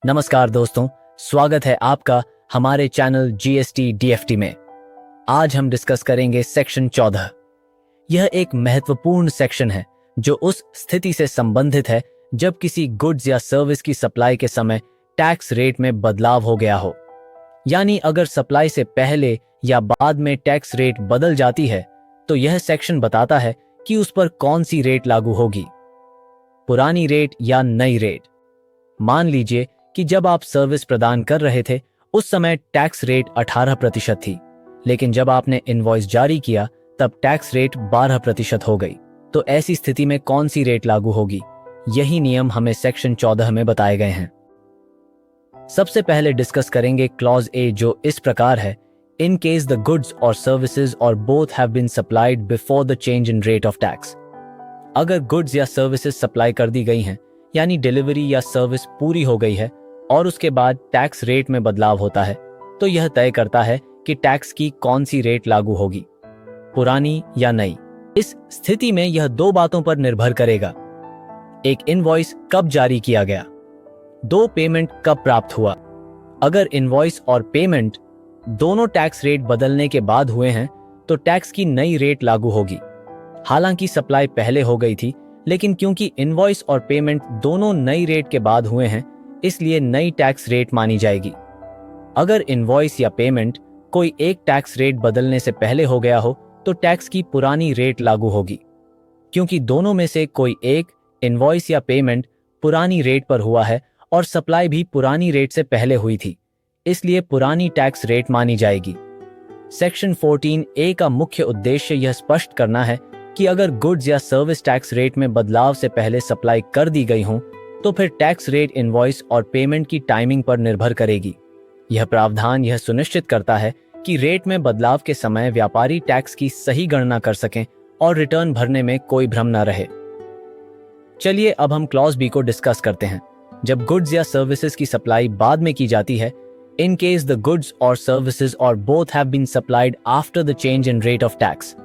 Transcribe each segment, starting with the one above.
नमस्कार दोस्तों, स्वागत है आपका हमारे चैनल जीएसटी डीएफटी में। आज हम डिस्कस करेंगे सेक्शन 14। यह एक महत्वपूर्ण सेक्शन है जो उस स्थिति से संबंधित है जब किसी गुड्स या सर्विस की सप्लाई के समय टैक्स रेट में बदलाव हो गया हो। यानी अगर सप्लाई से पहले या बाद में टैक्स रेट बदल जाती है तो यह सेक्शन बताता है कि उस पर कौन सी रेट लागू होगी, पुरानी रेट या नई रेट। मान लीजिए कि जब आप सर्विस प्रदान कर रहे थे उस समय टैक्स रेट 18% थी, लेकिन जब आपने इनवॉइस जारी किया तब टैक्स रेट 12% हो गई। तो ऐसी स्थिति में कौन सी रेट लागू होगी, यही नियम हमें सेक्शन 14 में बताए गए हैं। सबसे पहले डिस्कस करेंगे क्लॉज ए, जो इस प्रकार है: इन केस द गुड्स और सर्विसेज और both have been supplied before the change in rate of tax. अगर गुड्स या सर्विसेज सप्लाई कर दी गई हैं, यानी डिलीवरी या सर्विस पूरी हो गई है और उसके बाद टैक्स रेट में बदलाव होता है, तो यह तय करता है कि टैक्स की कौन सी रेट लागू होगी, पुरानी या नई। इस स्थिति में यह दो बातों पर निर्भर करेगा: एक, इनवॉइस कब जारी किया गया; दो, पेमेंट कब प्राप्त हुआ। अगर इनवॉइस और पेमेंट दोनों टैक्स रेट बदलने के बाद हुए हैं तो टैक्स की नई रेट लागू होगी। हालांकि सप्लाई पहले हो गई थी, लेकिन क्योंकि इनवॉइस और पेमेंट दोनों नई रेट के बाद हुए हैं, इसलिए नई टैक्स रेट मानी जाएगी। अगर इनवॉइस या पेमेंट कोई एक टैक्स रेट बदलने से पहले हो गया हो तो टैक्स की पुरानी रेट लागू होगी। क्योंकि दोनों में से कोई एक, इनवॉइस या पेमेंट, पुरानी रेट पर हुआ है और सप्लाई भी पुरानी रेट से पहले हुई थी, इसलिए पुरानी टैक्स रेट मानी जाएगी। सेक्शन 14A का मुख्य उद्देश्य यह स्पष्ट करना है कि अगर गुड्स या सर्विस टैक्स रेट में बदलाव से पहले सप्लाई कर दी गई हों तो फिर टैक्स रेट इनवॉइस और पेमेंट की टाइमिंग पर निर्भर करेगी। यह प्रावधान यह सुनिश्चित करता है कि रेट में बदलाव के समय व्यापारी टैक्स की सही गणना कर सकें और रिटर्न भरने में कोई भ्रम न रहे। चलिए अब हम क्लॉज बी को डिस्कस करते हैं। जब गुड्स या सर्विसेज की सप्लाई बाद में की जाती है, इन केस द गुड्स और सर्विसेज और both have been supplied after the change in rate of tax.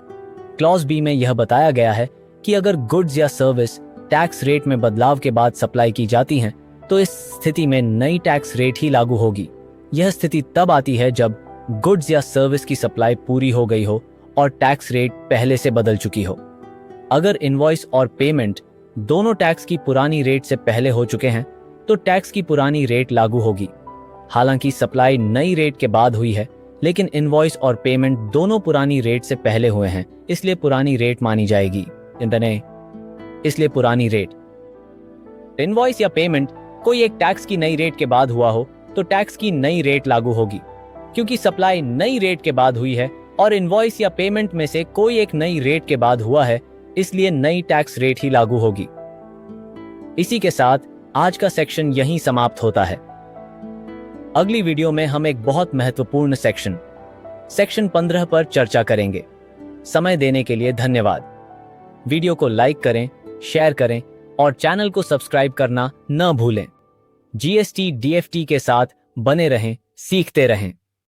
Clause B में यह बताया गया है कि अगर गुड्स या सर्विस टैक्स रेट में बदलाव के बाद सप्लाई की जाती हैं तो इस स्थिति में नई टैक्स रेट ही लागू होगी। यह स्थिति तब आती है जब गुड्स या सर्विस की सप्लाई पूरी हो गई हो और टैक्स रेट पहले से बदल चुकी हो। अगर इनवॉइस और पेमेंट दोनों टैक्स की पुरानी रेट से पहले हो चुके हैं तो टैक्स की पुरानी रेट लागू होगी। हालांकि सप्लाई नई रेट के बाद हुई है, लेकिन इनवॉइस और पेमेंट दोनों पुरानी रेट से पहले हुए हैं, इसलिए पुरानी रेट मानी जाएगी। इसलिए पुरानी रेट। इनवॉइस या पेमेंट कोई एक टैक्स की नई रेट के बाद हुआ हो तो टैक्स की नई रेट लागू होगी। क्योंकि सप्लाई नई रेट के बाद हुई है और इनवॉइस या पेमेंट में से कोई एक नई रेट के बाद हुआ है, इसलिए नई टैक्स रेट ही लागू होगी। इसी के साथ आज का सेक्शन यहीं समाप्त होता है। अगली वीडियो में हम एक बहुत महत्वपूर्ण सेक्शन 15 पर चर्चा करेंगे। समय देने के लिए धन्यवाद। वीडियो को लाइक करें, शेयर करें और चैनल को सब्सक्राइब करना न भूलें। जीएसटी डीएफटी के साथ बने रहें, सीखते रहें।